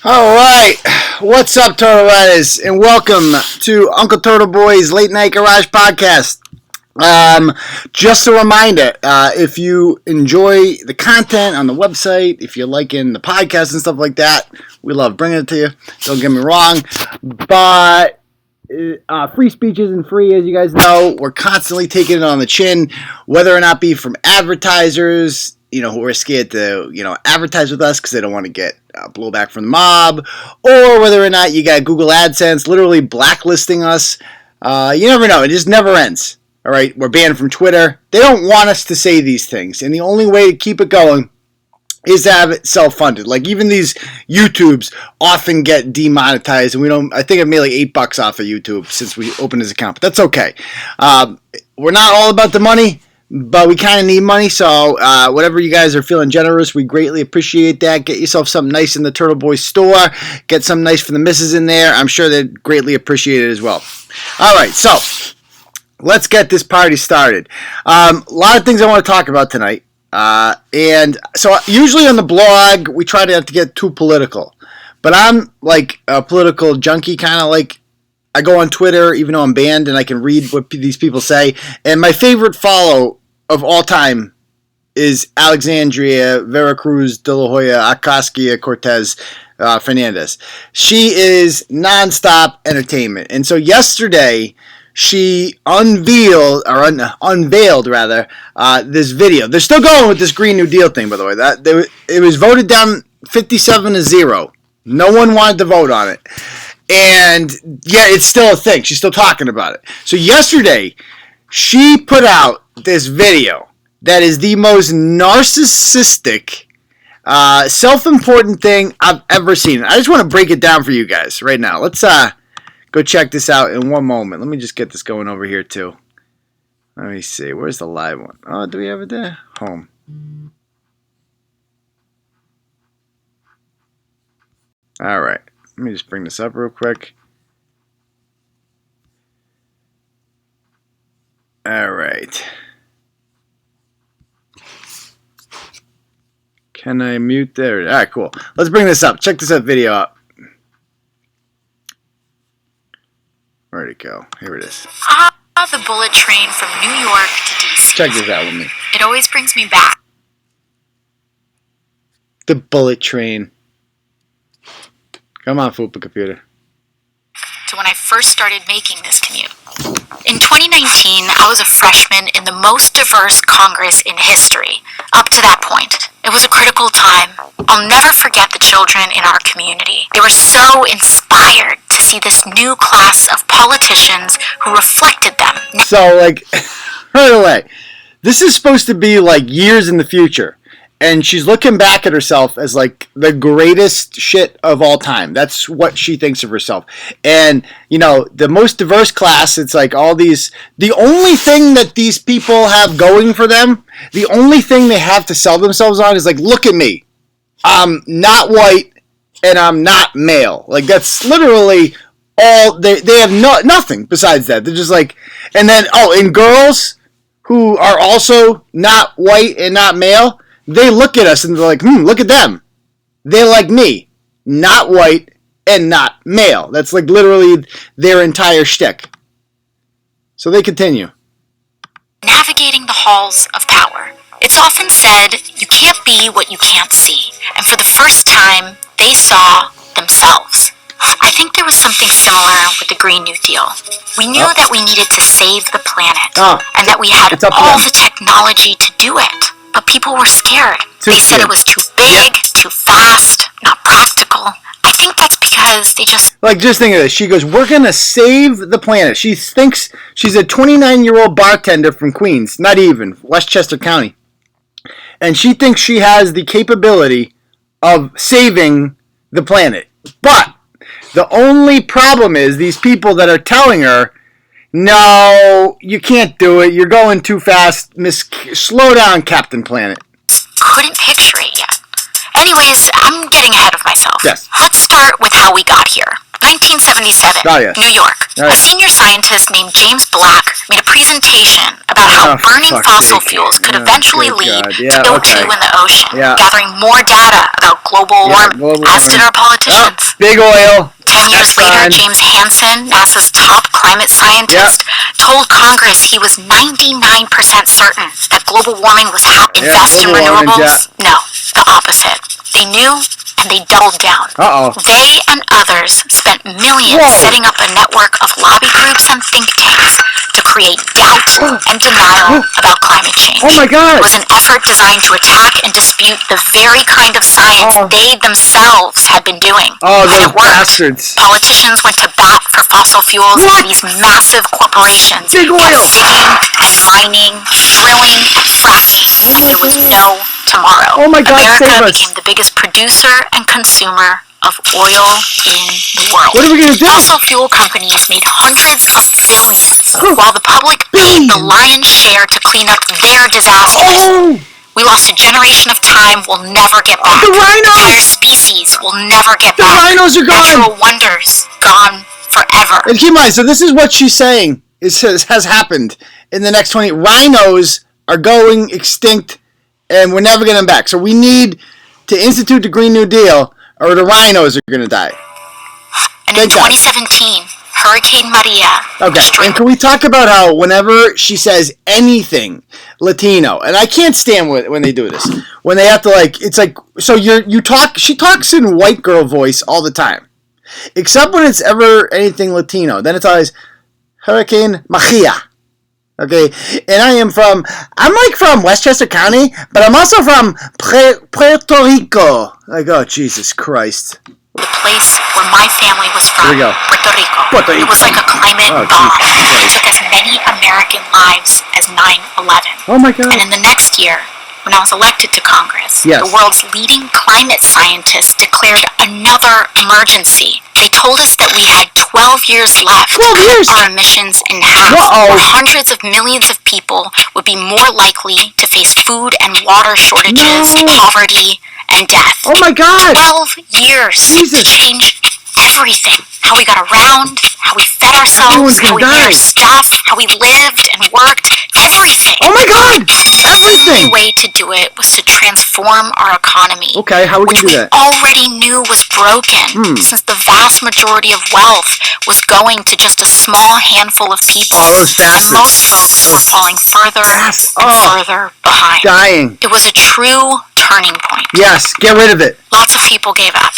All right, what's up, Turtle Riders, and welcome to Uncle Turtle Boy's Late Night Garage Podcast. Just a reminder, if you enjoy the content on the website, if you're liking the podcast and stuff like that, we love bringing it to you. Don't get me wrong, but free speech isn't free, as you guys know. We're constantly taking it on the chin, whether or not be from advertisers, who are scared to, advertise with us because they don't want to get blowback from the mob, or whether or not you got Google AdSense literally blacklisting us. You never know. It just never ends. All right, we're banned from Twitter. They don't want us to say these things, and the only way to keep it going is to have it self-funded. Like, even these YouTubes often get demonetized, and I think I made like $8 off of YouTube since we opened this account, but that's okay. We're not all about the money, but we kind of need money, so whatever you guys are feeling generous, we greatly appreciate that. Get yourself something nice in the Turtle Boy store. Get something nice for the missus in there. I'm sure they'd greatly appreciate it as well. All right, so let's get this party started. A lot of things I want to talk about tonight. And so usually on the blog, we try not to get too political. But I'm like a political junkie, kind of like I go on Twitter, even though I'm banned, and I can read what these people say. And my favorite follow of all time is Alexandria Veracruz de la Hoya Ocasio-Cortez Fernandez. She is nonstop entertainment. And so yesterday, she unveiled this video. They're still going with this Green New Deal thing, by the way. It was voted down 57-0. No one wanted to vote on it. And yeah, it's still a thing. She's still talking about it. So yesterday, she put out this video that is the most narcissistic, self-important thing I've ever seen. I just want to break it down for you guys right now. Let's go check this out in one moment. Let me just get this going over here too. Let me see. Where's the live one? Oh, do we have it there? Home. All right. Let me just bring this up real quick. All right. Can I mute there? All right, cool. Let's bring this up. Check this video out. Where'd it go? Here it is. The bullet train from New York to D.C. Check this out with me. It always brings me back. The bullet train. Come on, Fupa Computer. To when I first started making this commute. In 2019, I was a freshman in the most diverse Congress in history. Up to that point, it was a critical time. I'll never forget the children in our community. They were so inspired to see this new class of politicians who reflected them. So, like, right away, this is supposed to be, like, years in the future. And she's looking back at herself as, like, the greatest shit of all time. That's what she thinks of herself. And, the most diverse class, it's like all these... The only thing that these people have going for them, the only thing they have to sell themselves on is, like, look at me. I'm not white and I'm not male. Like, that's literally all... They have nothing besides that. They're just like... And then, and girls who are also not white and not male... They look at us and they're like, look at them. They're like me. Not white and not male. That's like literally their entire shtick. So they continue. Navigating the halls of power. It's often said, you can't be what you can't see. And for the first time, they saw themselves. I think there was something similar with the Green New Deal. We knew that we needed to save the planet. And that we had all the technology to do it. But people were scared. They said it was too big, too fast, not practical. I think that's because they just... Like, just think of this. She goes, we're going to save the planet. She thinks she's a 29-year-old bartender from Queens. Not even. Westchester County. And she thinks she has the capability of saving the planet. But the only problem is these people that are telling her, no, you can't do it. You're going too fast. Slow down, Captain Planet. Couldn't picture it yet. Anyways, I'm getting ahead of myself. Yes. Let's start with how we got here. 1977, Oh, yes. New York. All right. A senior scientist named James Black made a presentation about how burning fossil fuels could eventually lead to CO2 in the ocean, gathering more data about global warming, as did our politicians. Big oil. 10 years later, James Hansen, NASA's top climate scientist, told Congress he was 99% certain that global warming was happening. Invest in renewables? No, the opposite. They knew, and they doubled down. They and others spent millions setting up a network of lobby groups and think tanks to create doubt and denial about climate change. Oh my God! It was an effort designed to attack and dispute the very kind of science they themselves had been doing. Oh, those bastards! Politicians went to bat for fossil fuels and these massive corporations kept digging and mining, drilling and fracking, and there was no tomorrow. Oh my God, America became the biggest producer and consumer of oil in the world. What are we going to do? Fossil fuel companies made hundreds of billions, while the public paid the lion's share to clean up their disasters. We lost a generation of time we'll never get back. The rhinos! Entire species will never get back. The rhinos are gone! Natural wonders gone forever. And keep in mind, so this is what she's saying has happened in the next 20... Rhinos are going extinct, and we're never getting them back. So we need to institute the Green New Deal, or the rhinos are going to die. And in 2017, Hurricane Maria. Okay, and can we talk about how whenever she says anything Latino, and I can't stand when they do this, when they have to it's like, so she talks in white girl voice all the time, except when it's ever anything Latino. Then it's always Hurricane Maria. Okay, and I'm from Westchester County, but I'm also from Puerto Rico. Like, oh, Jesus Christ. The place where my family was from, Puerto Rico. It was like a climate bomb. It took as many American lives as 9/11. Oh my God. And in the next year, when I was elected to Congress, the world's leading climate scientists declared another emergency. They told us that we had 12 years left to cut our emissions in half, or hundreds of millions of people would be more likely to face food and water shortages, poverty, and death. Oh my God! 12 years to change everything. How we got around, how we fed ourselves, how we made our stuff, how we lived and worked, everything. Oh my God! Everything! The only way to do it was to transform our economy. Okay, how are we going to do that? Which we already knew was broken, since the vast majority of wealth was going to just a small handful of people. Oh, those bastards. And most folks were falling further and further behind. Dying. It was a true turning point. Yes, get rid of it. Lots of people gave up.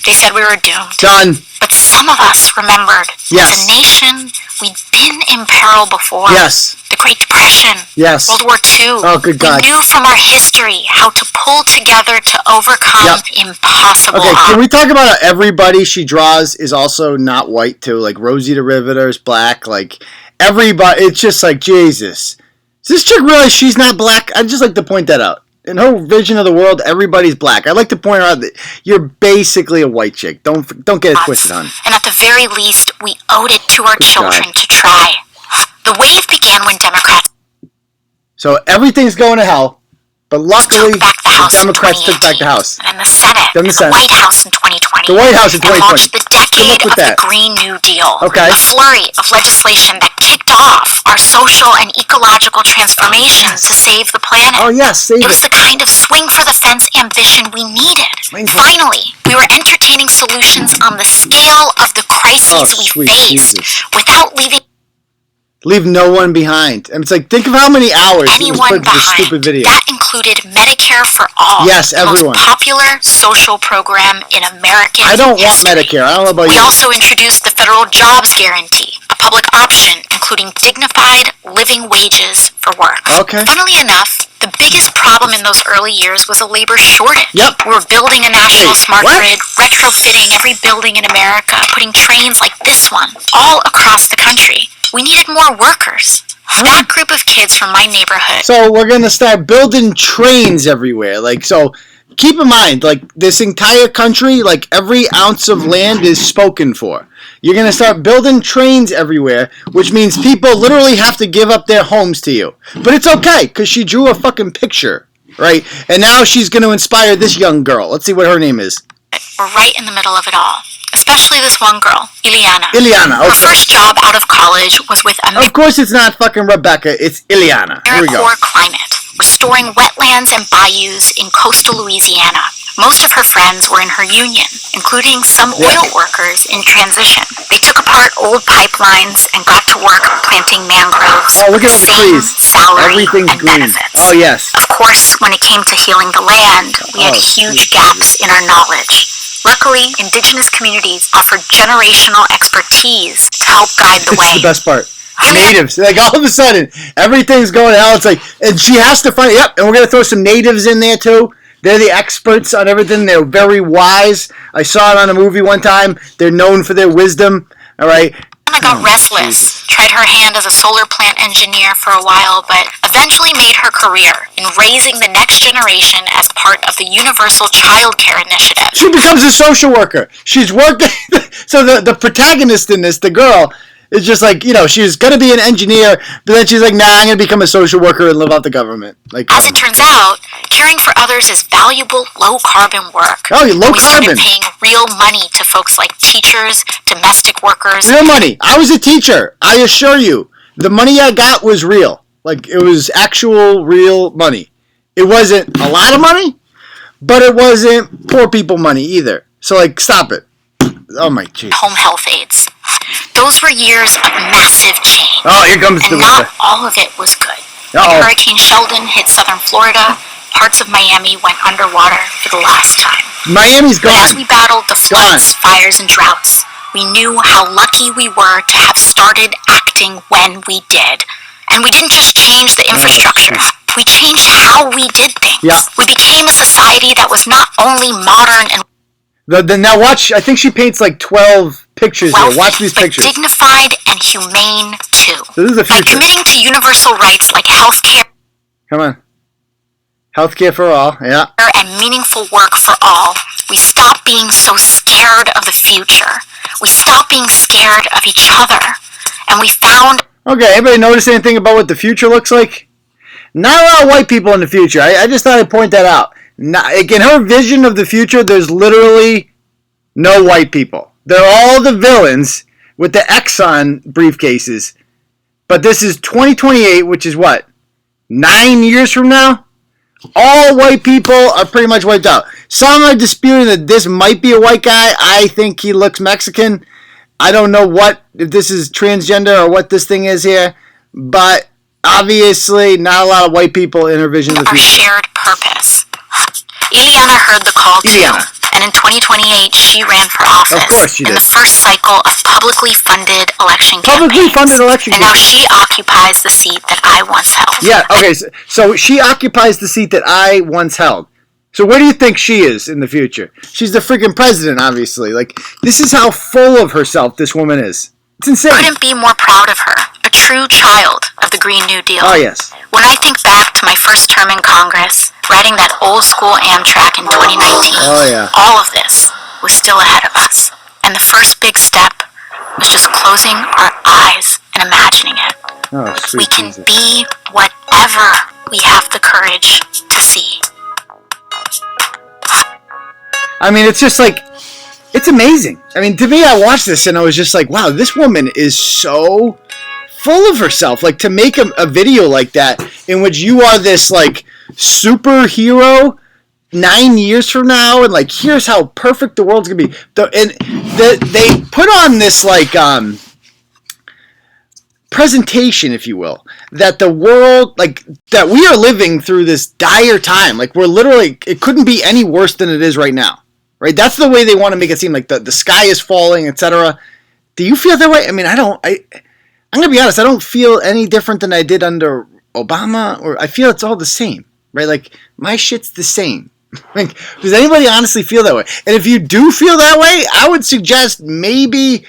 They said we were doomed. Done. But some of us remembered. Yes. As a nation, we'd been in peril before. Yes. The Great Depression. Yes. World War II. Oh, good God. We knew from our history how to pull together to overcome impossible odds. Okay, can we talk about how everybody she draws is also not white, too? Like, Rosie the Riveter's black. Like, everybody. It's just like, Jesus. Does this chick realize she's not black? I'd just like to point that out. In her vision of the world, everybody's black. I'd like to point out that you're basically a white chick. Don't get it twisted, hon. And at the very least, we owed it to our children to try. The wave began when Democrats... So everything's going to hell, but luckily the Democrats took back the House. And then the Senate. And the White House in 2020. The White House in 2020. And launched the decade of the Green New Deal. Okay. A flurry of legislation that kicked off our social and ecological transformation to save the planet. Oh, yes, save it. It was the kind of swing-for-the-fence ambition we needed. Finally, we were entertaining solutions on the scale of the crises we face without leave no one behind. And it's like, think of how many hours he was put into this stupid video. That included Medicare for all. Yes, everyone. The most popular social program in American I don't history. want Medicare. I don't know about you. We also introduced the federal jobs guarantee, a public option including dignified living wages for work. Okay. Funnily enough, The biggest problem in those early years was a labor shortage. Yep. We were building a national smart what? grid, retrofitting every building in America, putting trains like this one all across the country. We needed more workers. That group of kids from my neighborhood. So we're going to start building trains everywhere. Like, so keep in mind, like, this entire country, like, every ounce of land is spoken for. You're going to start building trains everywhere, which means people literally have to give up their homes to you. But it's okay, because she drew a fucking picture, right? And now she's going to inspire this young girl. Let's see what her name is. We're right in the middle of it all. Especially this one girl, Ileana. Ileana, okay. Her first job out of college was with a Of course it's not fucking Rebecca, it's Ileana. Here we go. AmeriCorps climate, restoring wetlands and bayous in coastal Louisiana. Most of her friends were in her union, including some oil workers in transition. They took apart old pipelines and got to work planting mangroves. Oh, look at all the same trees. salary Everything's and green. benefits. Oh, yes. Of course, when it came to healing the land, we had huge gaps in our knowledge. Luckily, indigenous communities offered generational expertise to help guide the This way. is the best part. Natives. Like, all of a sudden, everything's going to hell. It's like, and she has to find, yep, and we're going to throw some natives in there, too. They're the experts on everything. They're very wise. I saw it on a movie one time. They're known for their wisdom. All right. Anna got restless, tried her hand as a solar plant engineer for a while, but eventually made her career in raising the next generation as part of the Universal Child Care Initiative. She becomes a social worker. She's working. So the protagonist in this, the girl, is just like, you know, she's going to be an engineer, but then she's like, nah, I'm going to become a social worker and live off the government. Like, As it turns out, caring for others is valuable, low-carbon work. Oh, low And we carbon. started paying real money to folks like teachers, domestic workers. Real money. I was a teacher. I assure you. The money I got was real. Like, it was actual, real money. It wasn't a lot of money, but it wasn't poor people money either. So, like, stop it. Oh, my jeez. Home health aides. Those were years of massive change. Oh, here comes the And not all of it was good. When Uh-oh. Hurricane Sheldon hit southern Florida, parts of Miami went underwater for the last time. Miami's As we gone. battled the floods, fires, and droughts, we knew how lucky we were to have started acting when we did. And we didn't just change the infrastructure. We changed how we did things. Yeah. We became a society that was not only modern and Now watch, I think she paints like 12 pictures here. wealthy, Watch these but pictures. dignified and humane too. So this is the By future. committing to universal rights like healthcare Come on. Healthcare for all. Yeah. and meaningful work for all, we stop being so scared of the future. We stop being scared of each other. And we found Okay, anybody notice anything about what the future looks like? Not a lot of white people in the future. I just thought I'd point that out. Not, like in her vision of the future, there's literally no white people. They're all the villains with the Exxon briefcases. But this is 2028, which is what? 9 years from now? All white people are pretty much wiped out. Some are disputing that this might be a white guy. I think he looks Mexican. I don't know if this is transgender or what this thing is here. But obviously, not a lot of white people in her vision of the our future. shared purpose. Ileana heard the call too. Ileana. And in 2028, she ran for office. Of course she in did. the first cycle of publicly funded election Publicly campaigns. funded election And now campaigns. she occupies the seat that I once held. Yeah, okay, so she occupies the seat that I once held. So where do you think she is in the future? She's the freaking president, obviously. Like, this is how full of herself this woman is. It's insane. Couldn't be more proud of her. A true child of the Green New Deal. Oh, yes. When I think back to my first term in Congress, riding that old school Amtrak in 2019, Oh, yeah. all of this was still ahead of us. And the first big step was just closing our eyes and imagining it. Oh, We sweet can Jesus. be whatever we have the courage to see. I mean, it's just like, it's amazing. I mean, to me, I watched this and I was just like, wow, this woman is so full of herself. Like, to make a video like that in which you are this, like, superhero 9 years from now, and, like, here's how perfect the world's gonna be. They put on this, like, presentation, if you will, that the world, like, that we are living through this dire time. Like, we're literally, it couldn't be any worse than it is right now. Right? That's the way they want to make it seem, like the sky is falling, etc. Do you feel that way? I mean, I'm going to be honest, I don't feel any different than I did under Obama, or I feel it's all the same. right? Like, my shit's the same. Like, does anybody honestly feel that way? And if you do feel that way, I would suggest maybe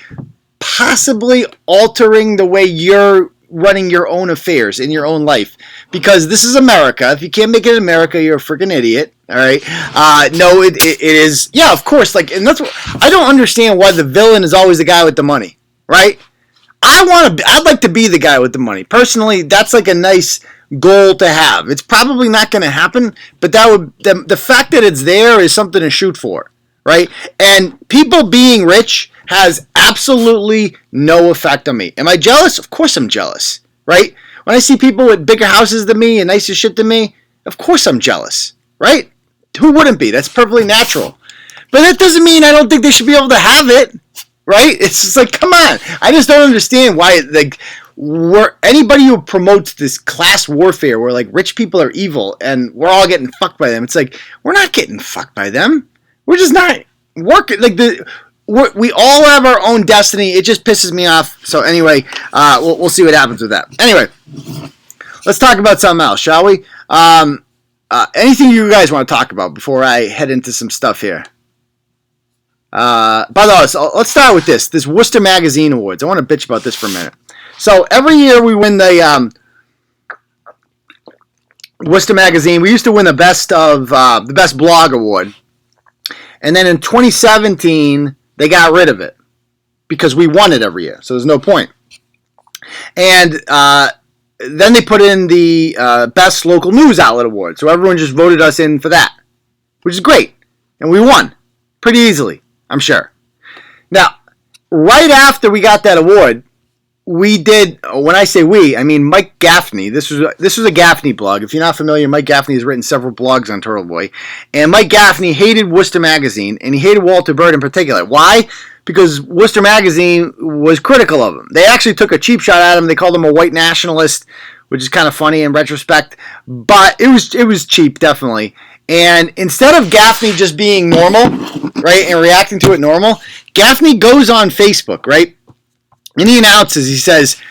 possibly altering the way you're running your own affairs in your own life, because this is America. If you can't make it in America, you're a freaking idiot. All right. No, it is. Yeah, of course. Like, and that's what I don't understand, why the villain is always the guy with the money, right? I'd like to be the guy with the money. Personally, that's like a nice goal to have. It's probably not going to happen, but the fact that it's there is something to shoot for, right? And people being rich has absolutely no effect on me. Am I jealous? Of course I'm jealous, right? When I see people with bigger houses than me and nicer shit than me, of course I'm jealous, right? Who wouldn't be? That's perfectly natural. But that doesn't mean I don't think they should be able to have it, right? It's just like, come on. I just don't understand why, like, anybody who promotes this class warfare where, like, rich people are evil and we're all getting fucked by them. It's like, we're not getting fucked by them. We're just not working. Like, we all have our own destiny. It just pisses me off. So anyway, we'll see what happens with that. Anyway, let's talk about something else, shall we? Anything you guys want to talk about before I head into some stuff here? By the way, let's start with this Worcester Magazine Awards. I want to bitch about this for a minute. So every year we win the Worcester Magazine. We used to win the best blog award, and then in 2017 they got rid of it because we won it every year. So there's no point. And then they put in the best local news outlet award. So everyone just voted us in for that, which is great, and we won pretty easily, I'm sure. Now, right after we got that award, we did, when I say we, I mean Mike Gaffney. This was a Gaffney blog. If you're not familiar, Mike Gaffney has written several blogs on Turtle Boy. And Mike Gaffney hated Worcester Magazine, and he hated Walter Bird in particular. Why? Because Worcester Magazine was critical of him. They actually took a cheap shot at him. They called him a white nationalist, which is kind of funny in retrospect. But it was cheap, definitely. And instead of Gaffney just being normal, right, and reacting to it normal, Gaffney goes on Facebook, right? And he announces, he says,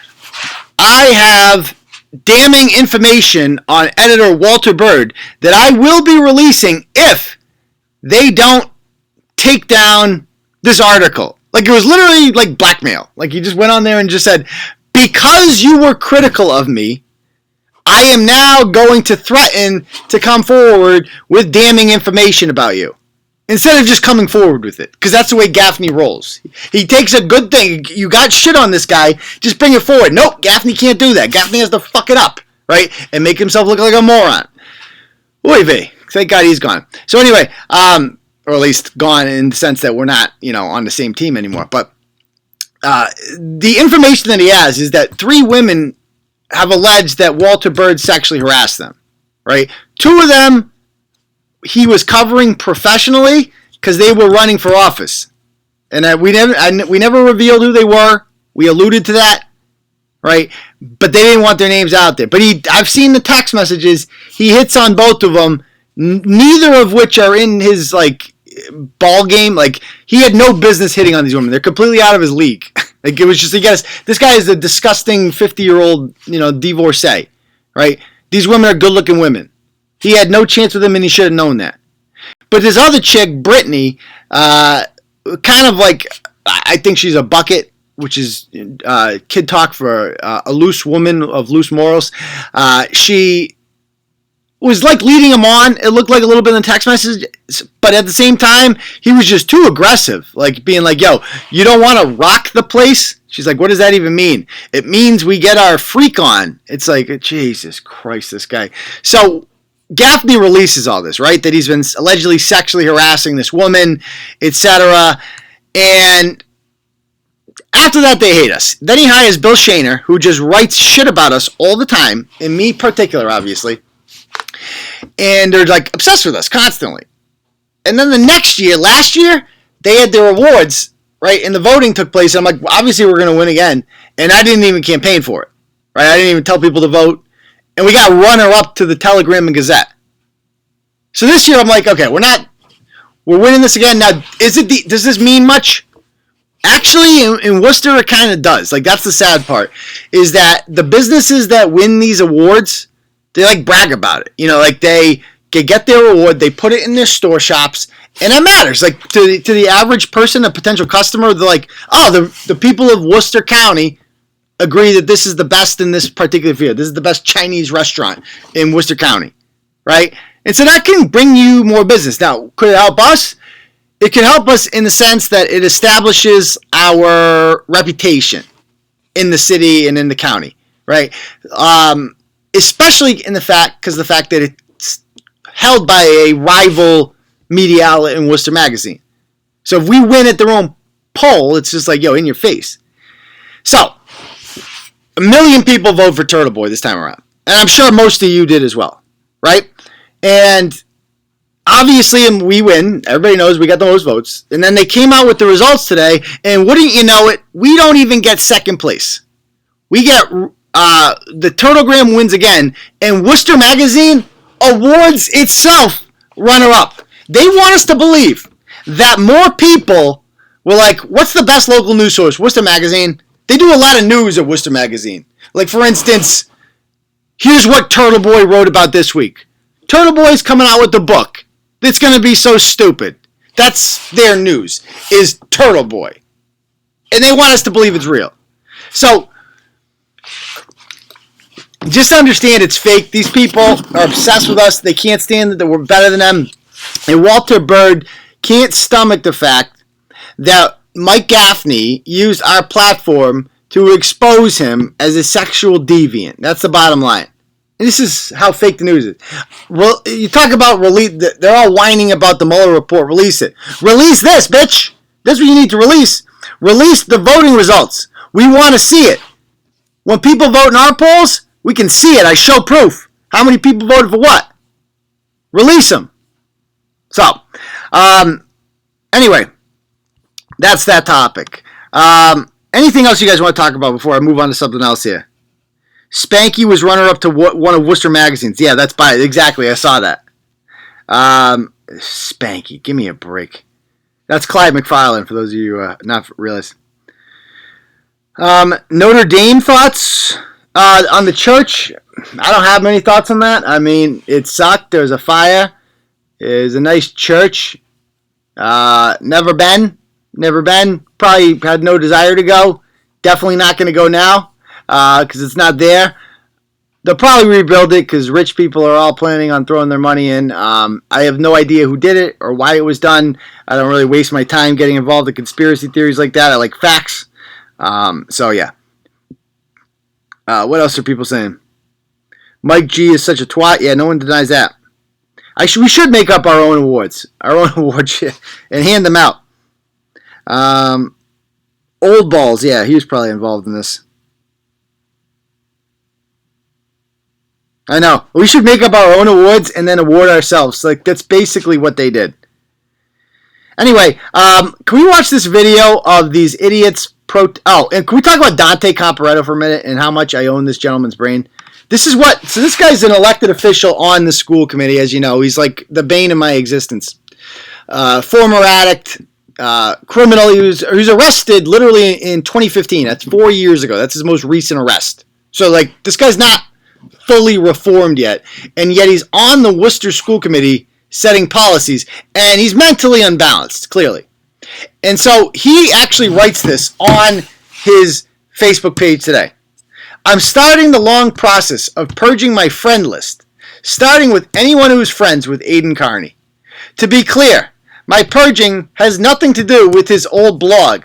I have damning information on editor Walter Bird that I will be releasing if they don't take down this article. Like, it was literally like blackmail. Like, he just went on there and just said, because you were critical of me, I am now going to threaten to come forward with damning information about you. Instead of just coming forward with it. Because that's the way Gaffney rolls. He takes a good thing. You got shit on this guy. Just bring it forward. Nope, Gaffney can't do that. Gaffney has to fuck it up. Right? And make himself look like a moron. Oy vey. Thank God he's gone. So anyway, or at least gone in the sense that we're not, on the same team anymore. But the information that he has is that 3 women have alleged that Walter Bird sexually harassed them. Right? 2 of them he was covering professionally because they were running for office, and we never revealed who they were. We alluded to that, right? But they didn't want their names out there. But I've seen the text messages. He hits on both of them, neither of which are in his ball game. Like, he had no business hitting on these women. They're completely out of his league. Like, it was just, this guy is a disgusting 50-year-old, divorcee, right? These women are good-looking women. He had no chance with him, and he should have known that. But this other chick, Brittany, kind of like, I think she's a bucket, which is kid talk for a loose woman of loose morals. She was like leading him on. It looked like a little bit in the text message, but at the same time, he was just too aggressive. Like, being like, yo, you don't want to rock the place? She's like, what does that even mean? It means we get our freak on. It's like, Jesus Christ, this guy. So Gaffney releases all this, right? That he's been allegedly sexually harassing this woman, etc. And after that, they hate us. Then he hires Bill Shaner, who just writes shit about us all the time, and me in particular, obviously. And they're like obsessed with us constantly. And then the next year, last year, they had their awards, right? And the voting took place. And I'm like, well, obviously we're going to win again. And I didn't even campaign for it, right? I didn't even tell people to vote. And we got runner-up to the Telegram and Gazette. So this year I'm like, okay, we're winning this again. Now, does this mean much? Actually, in Worcester, it kind of does. Like, that's the sad part, is that the businesses that win these awards, They like brag about it. Like they get their reward, they put it in their store shops, and it matters. Like to the average person, a potential customer, they're like, oh, the people of Worcester County agree that this is the best in this particular field. This is the best Chinese restaurant in Worcester County, right? And so that can bring you more business. Now, could it help us? It can help us in the sense that it establishes our reputation in the city and in the county, right? Especially because the fact that it's held by a rival media outlet in Worcester Magazine. So if we win at their own poll, it's just like, in your face. So, 1 million people vote for Turtle Boy this time around. And I'm sure most of you did as well, right? And obviously we win. Everybody knows we got the most votes. And then they came out with the results today, and wouldn't you know it, we don't even get second place. We get the Turtlegram wins again, and Worcester Magazine awards itself runner-up. They want us to believe that more people were like, what's the best local news source? Worcester Magazine. They do a lot of news at Worcester Magazine. Like, for instance, here's what Turtle Boy wrote about this week. Turtle Boy's coming out with the book. It's going to be so stupid. That's their news, is Turtle Boy. And they want us to believe it's real. So, just understand it's fake. These people are obsessed with us. They can't stand that we're better than them. And Walter Bird can't stomach the fact that Mike Gaffney used our platform to expose him as a sexual deviant. That's the bottom line. And this is how fake the news is. You talk about release. They're all whining about the Mueller report. Release it. Release this, bitch. That's what you need to release. Release the voting results. We want to see it. When people vote in our polls, we can see it. I show proof. How many people voted for what? Release them. So, anyway, that's that topic. Anything else you guys want to talk about before I move on to something else here? Spanky was runner-up to one of Worcester magazines. Yeah, that's by exactly. I saw that. Spanky, give me a break. That's Clyde McFarland, for those of you not realize. Notre Dame thoughts on the church. I don't have many thoughts on that. I mean, it sucked. There was a fire. It was a nice church. Never been. Probably had no desire to go. Definitely not going to go now because it's not there. They'll probably rebuild it because rich people are all planning on throwing their money in. I have no idea who did it or why it was done. I don't really waste my time getting involved in conspiracy theories like that. I like facts. So, yeah. What else are people saying? Mike G is such a twat. Yeah, no one denies that. We should make up our own awards. And hand them out. Old Balls, yeah, he was probably involved in this. I know. We should make up our own awards and then award ourselves. Like, that's basically what they did. Anyway, can we watch this video of these idiots? And can we talk about Dante Comparetto for a minute and how much I own this gentleman's brain? So this guy's an elected official on the school committee, as you know. He's like the bane of my existence. Former addict, criminal. He was arrested literally in 2015. That's 4 years ago. That's his most recent arrest. So, like, this guy's not fully reformed yet, and yet he's on the Worcester School Committee setting policies, and he's mentally unbalanced, clearly. And so he actually writes this on his Facebook page today. I'm starting the long process of purging my friend list, starting with anyone who's friends with Aidan Carney. To be clear, my purging has nothing to do with his old blog.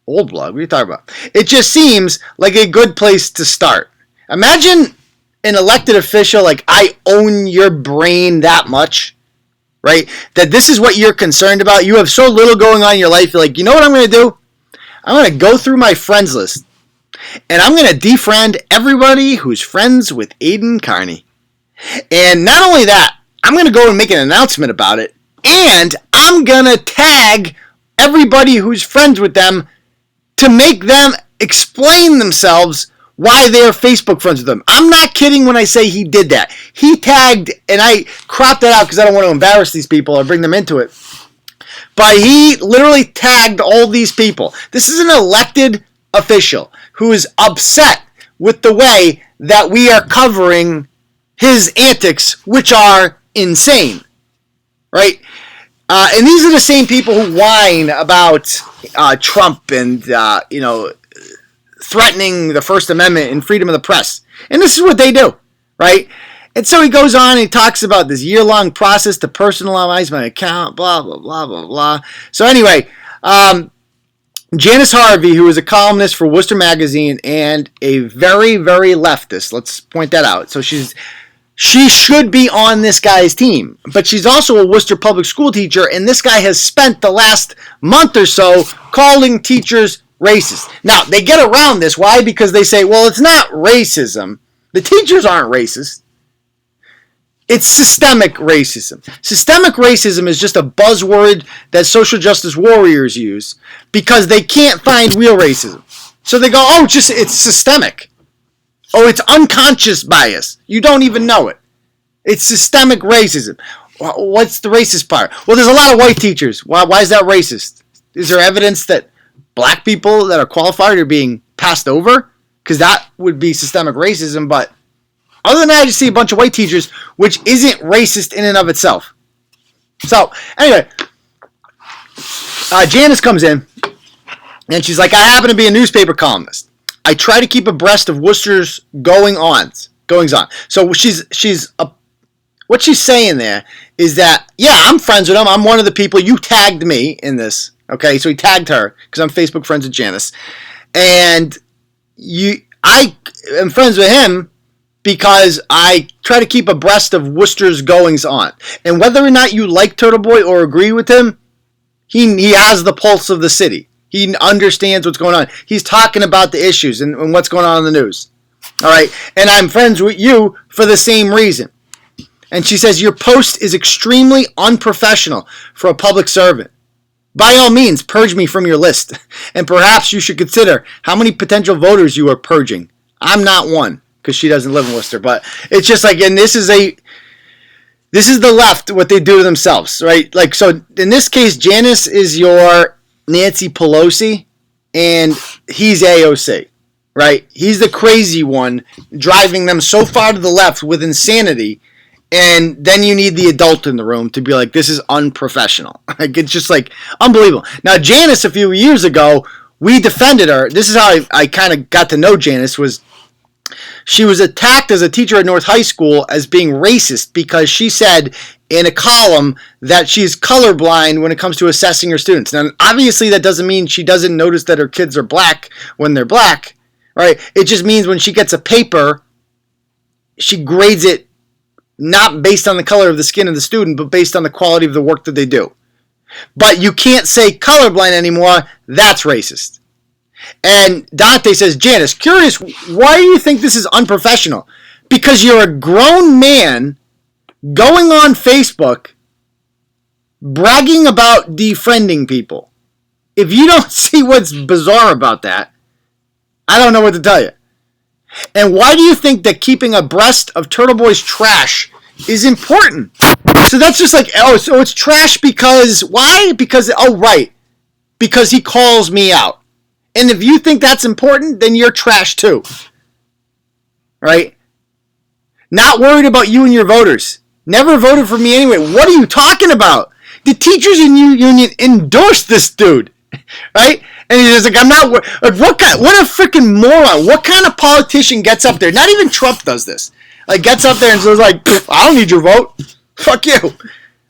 Old blog? What are you talking about? It just seems like a good place to start. Imagine an elected official like, I own your brain that much, right? That this is what you're concerned about. You have so little going on in your life. You're like, you know what I'm going to do? I'm going to go through my friends list, and I'm going to defriend everybody who's friends with Aidan Carney. And not only that, I'm going to go and make an announcement about it, and I'm going to tag everybody who's friends with them to make them explain themselves why they're Facebook friends with them. I'm not kidding when I say he did that. He tagged, and I cropped that out because I don't want to embarrass these people or bring them into it. But he literally tagged all these people. This is an elected official who is upset with the way that we are covering his antics, which are insane, right? And these are the same people who whine about Trump and, threatening the First Amendment and freedom of the press. And this is what they do, right? And so he goes on and he talks about this year-long process to personalize my account, blah, blah, blah, blah, blah. So anyway, Janice Harvey, who is a columnist for Worcester Magazine and a very, very leftist, let's point that out. So she should be on this guy's team, but she's also a Worcester public school teacher, and this guy has spent the last month or so calling teachers racist. Now, they get around this. Why? Because they say, well, it's not racism. The teachers aren't racist. It's systemic racism. Systemic racism is just a buzzword that social justice warriors use because they can't find real racism. So they go, oh, it's systemic. Oh, it's unconscious bias. You don't even know it. It's systemic racism. What's the racist part? Well, there's a lot of white teachers. Why is that racist? Is there evidence that black people that are qualified are being passed over? Because that would be systemic racism, but other than that, I just see a bunch of white teachers, which isn't racist in and of itself. So, anyway, Janice comes in, and she's like, I happen to be a newspaper columnist. I try to keep abreast of Worcester's goings-on. So what she's saying there is that, yeah, I'm friends with him. I'm one of the people. You tagged me in this, okay? So he tagged her, because I'm Facebook friends with Janice. And I am friends with him because I try to keep abreast of Worcester's goings-on. And whether or not you like Turtle Boy or agree with him, he has the pulse of the city. He understands what's going on. He's talking about the issues and what's going on in the news. All right? And I'm friends with you for the same reason. And she says, your post is extremely unprofessional for a public servant. By all means, purge me from your list. And perhaps you should consider how many potential voters you are purging. I'm not one, because she doesn't live in Worcester. But it's just like, and this is the left, what they do to themselves, right? Like, so in this case, Janice is your Nancy Pelosi, and he's AOC, right? He's the crazy one, driving them so far to the left with insanity, and then you need the adult in the room to be like, this is unprofessional. Like, it's just like unbelievable. Now, Janice, a few years ago, we defended her. This is how I kind of got to know Janice, was she was attacked as a teacher at North High School as being racist because she said in a column that she's colorblind when it comes to assessing her students. Now, obviously, that doesn't mean she doesn't notice that her kids are black when they're black, right? It just means when she gets a paper, she grades it not based on the color of the skin of the student, but based on the quality of the work that they do. But you can't say colorblind anymore. That's racist. And Dante says, Janice, curious, why do you think this is unprofessional? Because you're a grown man going on Facebook bragging about defriending people. If you don't see what's bizarre about that, I don't know what to tell you. And why do you think that keeping abreast of Turtle Boy's trash is important? So that's just like, oh, so it's trash because, why? Because, oh, right, because he calls me out. And if you think that's important, then you're trash too. Right? Not worried about you and your voters. Never voted for me anyway. What are you talking about? The teachers union endorsed this dude. Right? And he's just like, I'm not, like, what a freaking moron. What kind of politician gets up there? Not even Trump does this. Like, gets up there and says, like, I don't need your vote. Fuck you.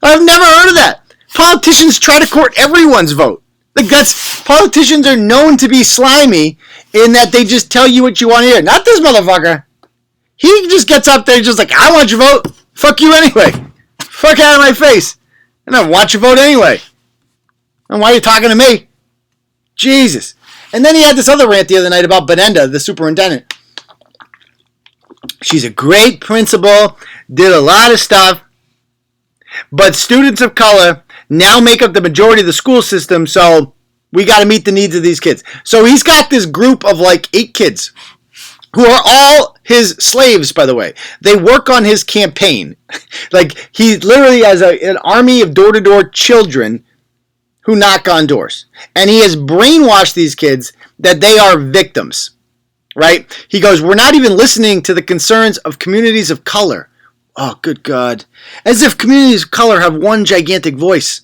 I've never heard of that. Politicians try to court everyone's vote. Like, politicians are known to be slimy in that they just tell you what you want to hear. Not this motherfucker. He just gets up there and just like, I want your vote. Fuck you anyway. Fuck out of my face. And I want your vote anyway. And why are you talking to me? Jesus. And then he had this other rant the other night about Benenda, the superintendent. She's a great principal, did a lot of stuff, but students of color now make up the majority of the school system, so we got to meet the needs of these kids. So he's got this group of like 8 kids who are all his slaves, by the way. They work on his campaign. Like, he literally has an army of door-to-door children who knock on doors. And he has brainwashed these kids that they are victims, right? He goes, we're not even listening to the concerns of communities of color. Oh, good God. As if communities of color have one gigantic voice.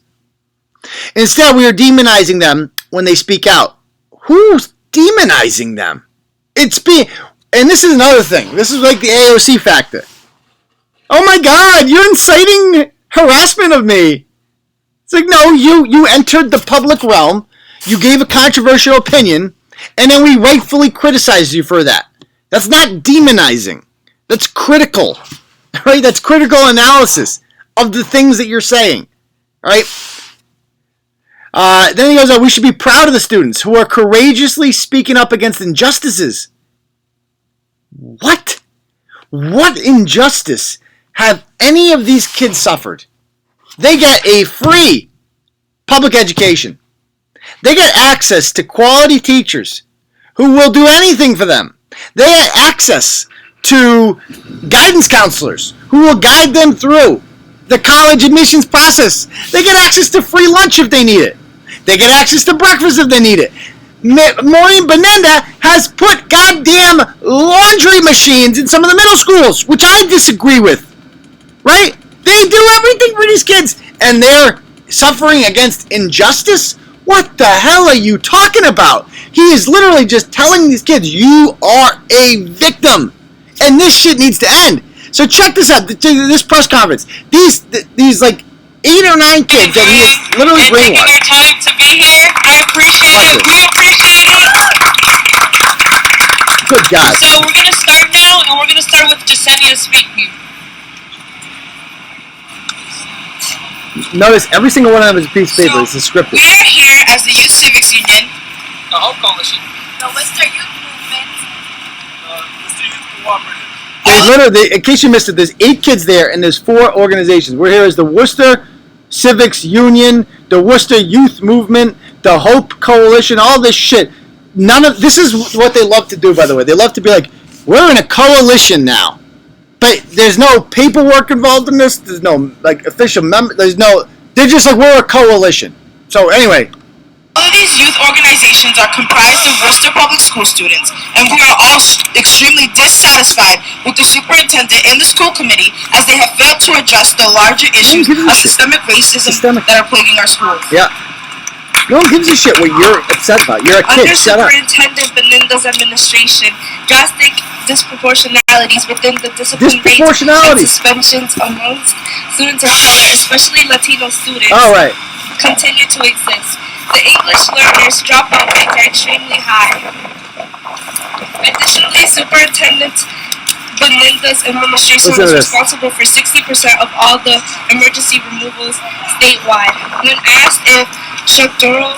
Instead, we are demonizing them when they speak out. Who's demonizing them? And this is another thing. This is like the AOC factor. Oh my God, you're inciting harassment of me. It's like, no, you entered the public realm, you gave a controversial opinion, and then we rightfully criticize you for that. That's not demonizing. That's critical. Right? That's critical analysis of the things that you're saying. Right? Then he goes, we should be proud of the students who are courageously speaking up against injustices. What? What injustice have any of these kids suffered? They get a free public education. They get access to quality teachers who will do anything for them. They get access to guidance counselors who will guide them through the college admissions process. They get access to free lunch if they need it. They get access to breakfast if they need it. Maureen Benenda has put goddamn laundry machines in some of the middle schools, which I disagree with. Right? They do everything for these kids, and they're suffering against injustice? What the hell are you talking about? He is literally just telling these kids, you are a victim, and this shit needs to end. So check this out, this press conference. These like 8 or 9 kids that he is literally brainwashed. Taking your time to be here, I appreciate it. We appreciate it. Good God. So we're gonna start now, and we're gonna start with Jasenia speaking. Notice every single one of them is a piece of paper. This is scripted. We are here as the Youth Civics Union, the Hope Coalition, The Worcester Youth Movement. Worcester Youth Cooperative. There's literally, in case you missed it, there's 8 kids there, and there's 4 organizations. We're here as the Worcester Civics Union, the Worcester Youth Movement, the Hope Coalition, all this shit. This is what they love to do, by the way. They love to be like, we're in a coalition now. But there's no paperwork involved in this. There's no like official member. They're just like, we're a coalition. So anyway. All of these youth organizations are comprised of Worcester Public School students, and we are all extremely dissatisfied with the superintendent and the school committee as they have failed to address the larger issues of systemic racism that are plaguing our schools. Yeah. No one gives a shit what you're upset about. You're a kid. Under Shut up. Superintendent Beninda's administration, drastic disproportionalities within the discipline rates and suspensions amongst students of color, especially Latino students, All right. continue to exist. The English learners' dropout rates are extremely high. Additionally, Superintendent Beninda's administration was responsible for 60% of all the emergency removals statewide. When asked if structural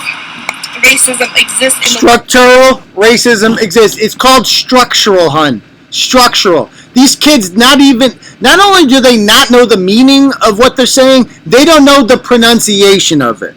racism exists in Structural racism exists. It's called structural, hun. Structural. These kids not only do they not know the meaning of what they're saying, they don't know the pronunciation of it.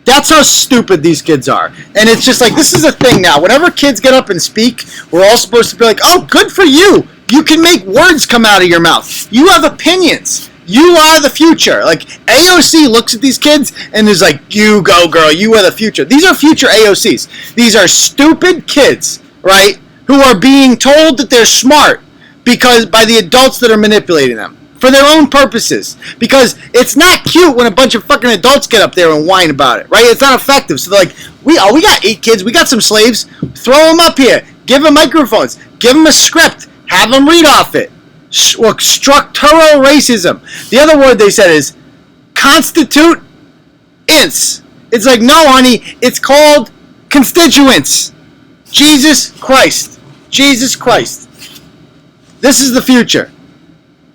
That's how stupid these kids are. And it's just like, this is a thing now. Whenever kids get up and speak, we're all supposed to be like, oh, good for you. You can make words come out of your mouth. You have opinions. You are the future. Like, AOC looks at these kids and is like, you go, girl. You are the future. These are future AOCs. These are stupid kids, right, who are being told that they're smart because by the adults that are manipulating them for their own purposes. Because it's not cute when a bunch of fucking adults get up there and whine about it, right? It's not effective. So they're like, we got 8 kids. We got some slaves. Throw them up here. Give them microphones. Give them a script. Have them read off it. Structural racism. The other word they said is constituents. It's like, no, honey, it's called constituents. Jesus Christ. Jesus Christ. This is the future.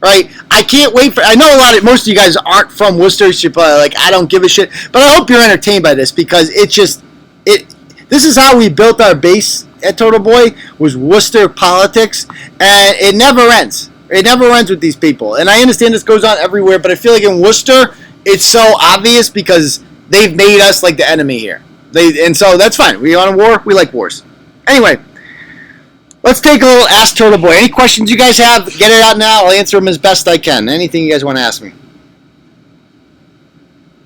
Right? I can't wait for... I know most of you guys aren't from Worcester, so you're probably like, I don't give a shit. But I hope you're entertained by this because this is how we built our base at Total Boy, was Worcester politics, and it never ends. It never ends with these people. And I understand this goes on everywhere, but I feel like in Worcester, it's so obvious because they've made us like the enemy here. And so that's fine. We on a war. We like wars. Anyway, let's take a little Ask Turtle Boy. Any questions you guys have, get it out now. I'll answer them as best I can. Anything you guys want to ask me.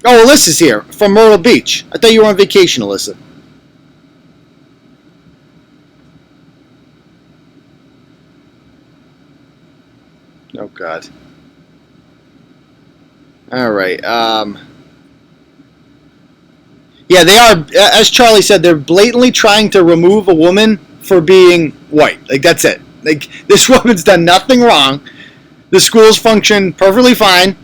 Oh, Alyssa's here from Myrtle Beach. I thought you were on vacation, Alyssa. Oh, God. All right. Yeah, they are, as Charlie said, they're blatantly trying to remove a woman for being white. Like, that's it. Like, this woman's done nothing wrong. The schools function perfectly fine.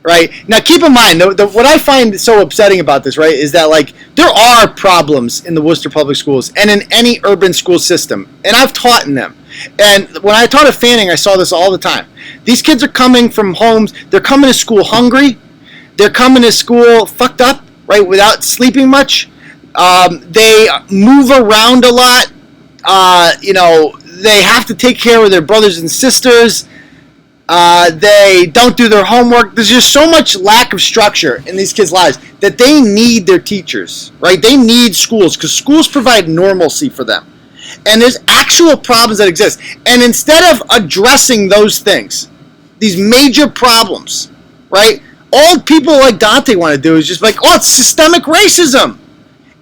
Right? Now, keep in mind, what I find so upsetting about this, right, is that, like, there are problems in the Worcester Public Schools and in any urban school system. And I've taught in them. And when I taught at Fanning, I saw this all the time. These kids are coming from homes, they're coming to school hungry. They're coming to school fucked up, right, without sleeping much. They move around a lot. They have to take care of their brothers and sisters. They don't do their homework. There's just so much lack of structure in these kids' lives that they need their teachers, right? They need schools because schools provide normalcy for them. And there's actual problems that exist. And instead of addressing those things, these major problems, right, all people like Dante want to do is just like, oh, it's systemic racism.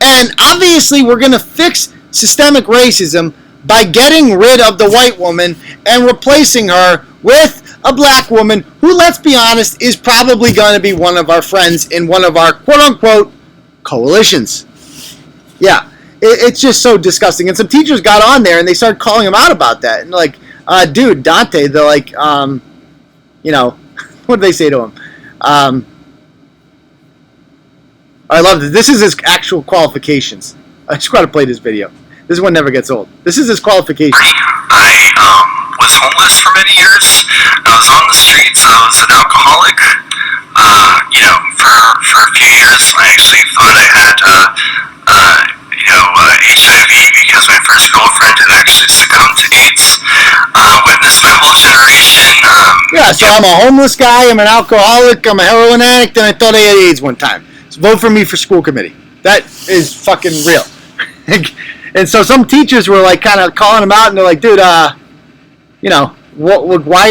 And obviously we're going to fix systemic racism by getting rid of the white woman and replacing her with a black woman who, let's be honest, is probably going to be one of our friends in one of our quote-unquote coalitions. Yeah, it's just so disgusting. And some teachers got on there and they started calling him out about that. And like, dude, Dante, they're like, what did they say to him? I love this. This is his actual qualifications. I just got to play this video. This one never gets old. This is his qualifications. I was homeless for many years. I was on the streets. I was an alcoholic. For a few years, I actually thought I had, HIV because my first girlfriend had actually succumbed to AIDS. Witnessed my whole generation. So I'm a homeless guy. I'm an alcoholic. I'm a heroin addict, and I thought I had AIDS one time. So vote for me for school committee. That is fucking real. And so some teachers were like kind of calling him out, and they're like, dude, why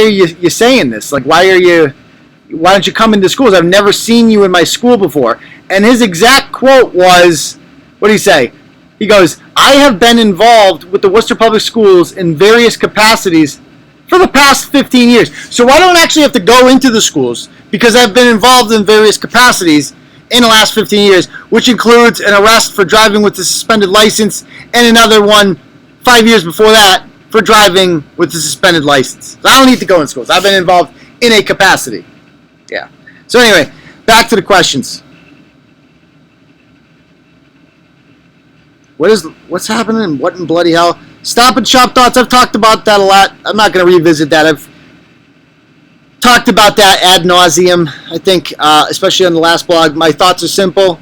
are you saying this? Like, why don't you come into schools? I've never seen you in my school before. And his exact quote was, what did he say? He goes, I have been involved with the Worcester Public Schools in various capacities for the past 15 years. So I don't actually have to go into the schools because I've been involved in various capacities in the last 15 years, which includes an arrest for driving with a suspended license and another one 5 years before that for driving with a suspended license. So I don't need to go in schools. I've been involved in a capacity. Yeah. So anyway, back to the questions. What's happening? What in bloody hell? Stop and Shop thoughts. I've talked about that a lot. I'm not going to revisit that. I've talked about that ad nauseum, I think, especially on the last blog. My thoughts are simple.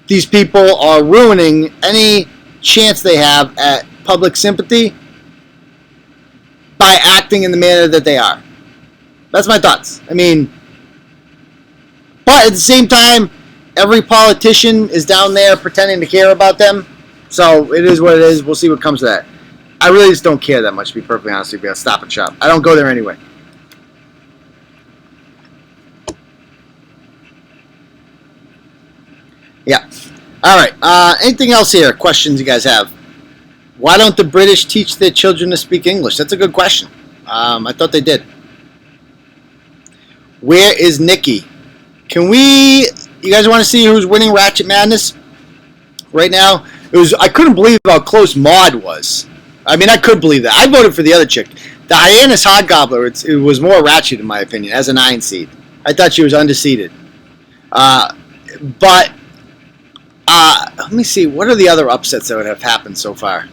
These people are ruining any chance they have at public sympathy by acting in the manner that they are. That's my thoughts. I mean, but at the same time, every politician is down there pretending to care about them. So it is what it is. We'll see what comes of that. I really just don't care that much, to be perfectly honest with you. Stop and Shop. I don't go there anyway. Yeah. All right. Anything else here? Questions you guys have? Why don't the British teach their children to speak English? That's a good question. I thought they did. Where is Nikki? You guys want to see who's winning Ratchet Madness right now? I couldn't believe how close Maud was. I mean, I could believe that. I voted for the other chick. The Hyannis Hobgobbler, it was more ratchet in my opinion, as a 9 seed. I thought she was undefeated. But let me see, what are the other upsets that would have happened so far?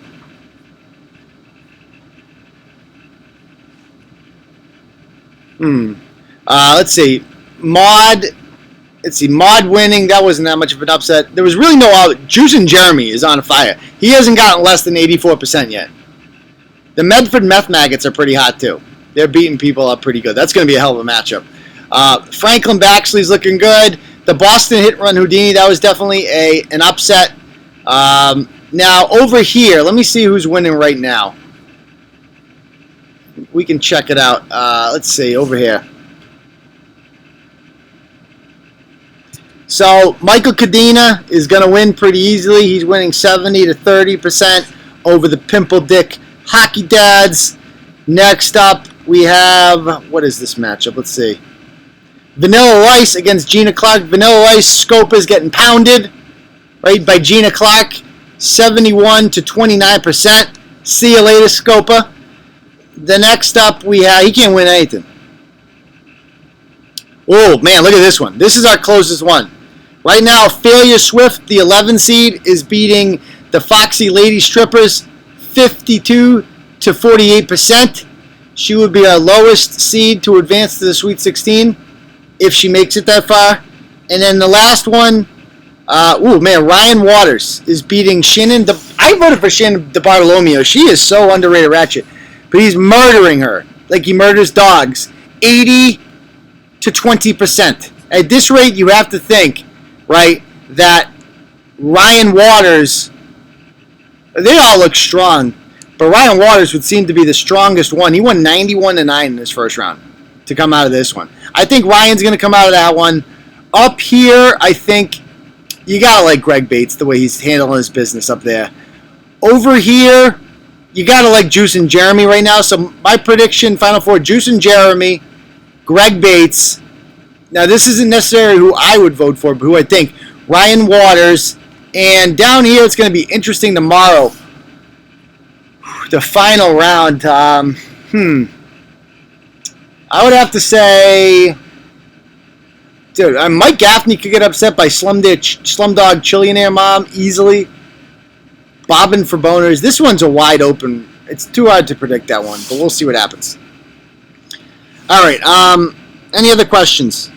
Let's see. Maud winning, that wasn't that much of an upset. There was really no Juice and Jeremy is on fire. He hasn't gotten less than 84% yet. The Medford Meth Maggots are pretty hot too. They're beating people up pretty good. That's going to be a hell of a matchup. Franklin Baxley's looking good. The Boston Hit Run Houdini, that was definitely an upset. Now, over here, let me see who's winning right now. We can check it out. Let's see, over here. So, Michael Cadena is going to win pretty easily. He's winning 70 to 30% over the Pimple Dick Hockey Dads. Next up, we have, what is this matchup? Let's see. Vanilla Ice against Gina Clark. Vanilla Ice, Scopa is getting pounded, right, by Gina Clark, 71 to 29%. See you later, Scopa. The next up we have, he can't win anything. Oh, man, look at this one. This is our closest one. Right now, Failure Swift, the 11 seed, is beating the Foxy Lady Strippers 52 to 48%. She would be our lowest seed to advance to the Sweet 16 if she makes it that far. And then the last one, Ryan Waters is beating Shannon. I voted for Shannon DeBartolomeo. She is so underrated ratchet. But he's murdering her like he murders dogs. 80 to 20%. At this rate, you have to think, right, that Ryan Waters, they all look strong, but Ryan Waters would seem to be the strongest one. He won 91-9 in his first round to come out of this one. I think Ryan's going to come out of that one. Up here, I think you got to like Greg Bates, the way he's handling his business up there. Over here, you got to like Juice and Jeremy right now. So my prediction, Final Four, Juice and Jeremy, Greg Bates. Now, this isn't necessarily who I would vote for, but who I think. Ryan Waters. And down here, it's going to be interesting tomorrow. The final round. I would have to say, dude, Mike Gaffney could get upset by Slumdog Chillionaire Mom easily. Bobbing for boners. This one's a wide open. It's too hard to predict that one, but we'll see what happens. All right. Any other questions?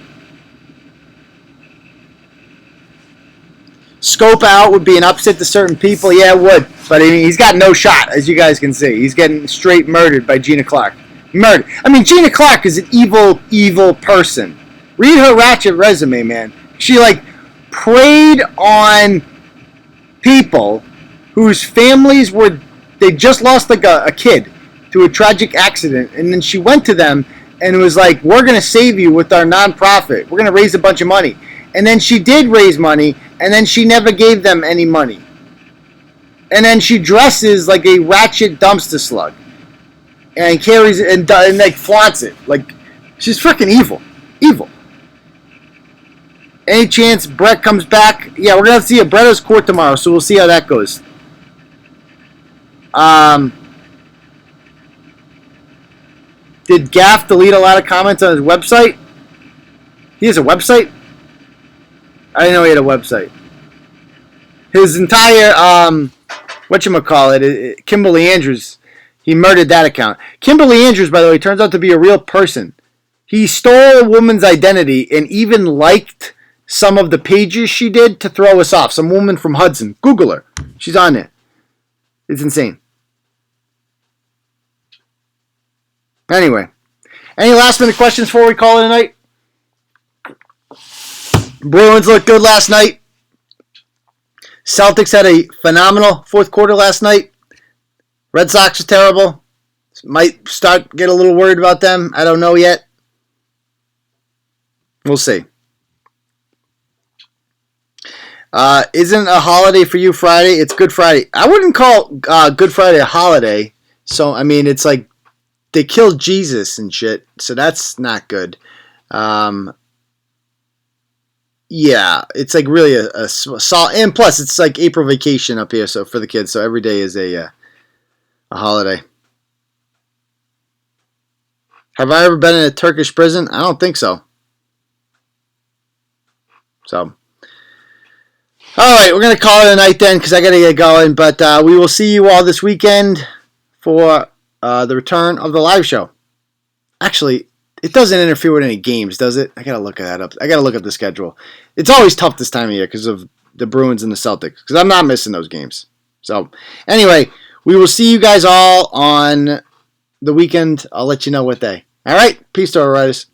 Scope out would be an upset to certain people. Yeah, it would. But I mean, he's got no shot, as you guys can see. He's getting straight murdered by Gina Clark. Murdered. I mean, Gina Clark is an evil, evil person. Read her ratchet resume, man. She, preyed on people whose families they just lost, a kid to a tragic accident. And then she went to them and was like, we're going to save you with our nonprofit. We're going to raise a bunch of money. And then she did raise money, and then she never gave them any money. And then she dresses like a ratchet dumpster slug. And carries it and flaunts it. She's freaking evil. Evil. Any chance Brett comes back? Yeah, we're going to see a Bretto's court tomorrow, so we'll see how that goes. Did Gaff delete a lot of comments on his website? He has a website? I didn't know he had a website. His entire, Kimberly Andrews, he murdered that account. Kimberly Andrews, by the way, turns out to be a real person. He stole a woman's identity and even liked some of the pages she did to throw us off. Some woman from Hudson. Google her. She's on there. It's insane. Anyway. Any last minute questions before we call it a night? Bruins looked good last night. Celtics had a phenomenal fourth quarter last night. Red Sox are terrible. Might get a little worried about them. I don't know yet. We'll see. Isn't a holiday for you Friday? It's Good Friday. I wouldn't call Good Friday a holiday. So, I mean, it's like they killed Jesus and shit. So that's not good. Yeah, it's like really a solid, and plus it's like April vacation up here, so for the kids, so every day is a holiday. Have I ever been in a Turkish prison? I don't think so. So, all right, we're gonna call it a night then because I gotta get going. But we will see you all this weekend for the return of the live show. Actually, it doesn't interfere with any games, does it? I gotta look that up. I gotta look up the schedule. It's always tough this time of year because of the Bruins and the Celtics. Because I'm not missing those games. So, anyway, we will see you guys all on the weekend. I'll let you know what day. All right, peace to our writers.